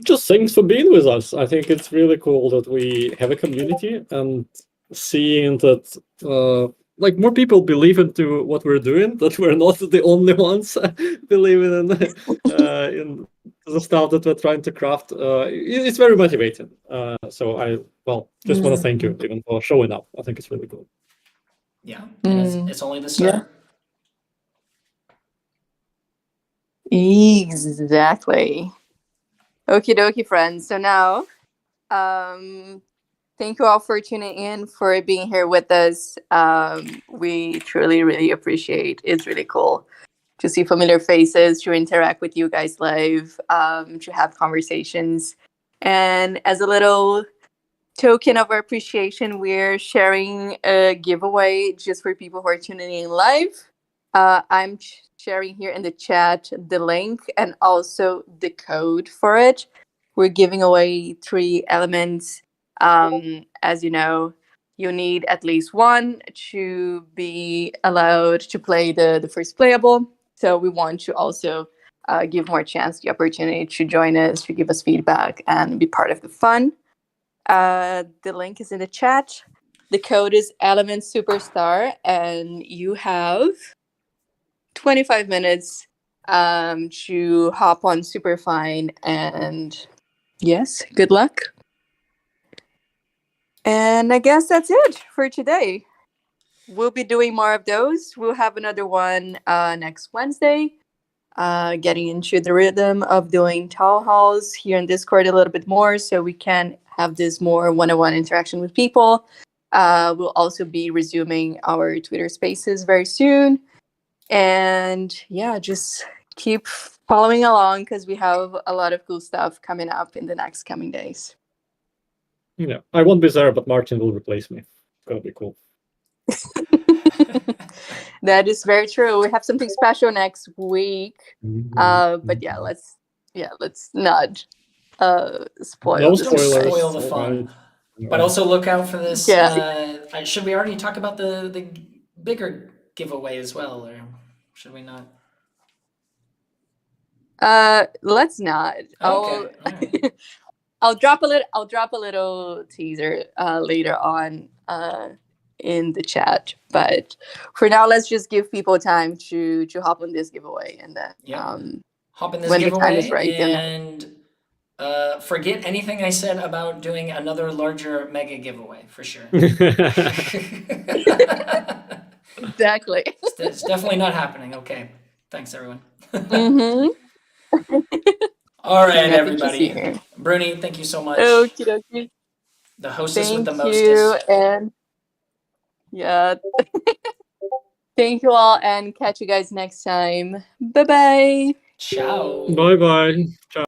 Speaker 3: just thanks for being with us. I think it's really cool that we have a community and seeing that like more people believe into what we're doing, that we're not the only ones believing in the stuff that we're trying to craft. It's very motivating. So I just want to thank you even for showing up. I think it's really cool.
Speaker 2: Yeah, and it's only the start.
Speaker 5: Exactly. Okie dokie, friends. So now, thank you all for tuning in, for being here with us. We truly, really appreciate. It's really cool to see familiar faces, to interact with you guys live, to have conversations. And as a little token of our appreciation, we're sharing a giveaway just for people who are tuning in live. I'm sharing here in the chat the link and also the code for it. We're giving away 3 elements. As you know, you need at least one to be allowed to play the first playable. So we want to also give more chance the opportunity to join us, to give us feedback, and be part of the fun. The link is in the chat. The code is Element Superstar, and you have 25 minutes to hop on Superfine. And yes, good luck. And I guess that's it for today. We'll be doing more of those. We'll have another one next Wednesday. Getting into the rhythm of doing town halls here in Discord a little bit more, so we can have this more one-on-one interaction with people. We'll also be resuming our Twitter Spaces very soon. And yeah, just keep following along because we have a lot of cool stuff coming up in the next coming days.
Speaker 3: Yeah, I won't be there, but Martin will replace me. It's gonna be cool.
Speaker 5: That is very true. We have something special next week. But yeah, let's not spoil
Speaker 3: No
Speaker 5: the
Speaker 2: Don't
Speaker 3: spoilers.
Speaker 2: spoil the
Speaker 3: All
Speaker 2: fun.
Speaker 3: right.
Speaker 2: But also look out for this.
Speaker 5: Yeah.
Speaker 2: Should we already talk about the bigger giveaway as well, or should we not?
Speaker 5: Let's not.
Speaker 2: Okay. All right.
Speaker 5: I'll drop a little teaser later on in the chat. But for now, let's just give people time to hop on this giveaway, and then
Speaker 2: hop in this
Speaker 5: when
Speaker 2: giveaway
Speaker 5: the time is right,
Speaker 2: and forget anything I said about doing another larger mega giveaway for sure.
Speaker 5: Exactly.
Speaker 2: It's definitely not happening. Okay. Thanks, everyone.
Speaker 5: Mm-hmm.
Speaker 2: All right,
Speaker 5: Happy to see
Speaker 2: everybody.
Speaker 5: you.
Speaker 2: Bruni, thank you so much.
Speaker 5: Okie dokie.
Speaker 2: The hostess with
Speaker 5: Thank
Speaker 2: the
Speaker 5: you,
Speaker 2: mostest.
Speaker 5: and yeah. Thank you all, and catch you guys next time. Bye bye.
Speaker 2: Ciao.
Speaker 3: Bye bye. Ciao.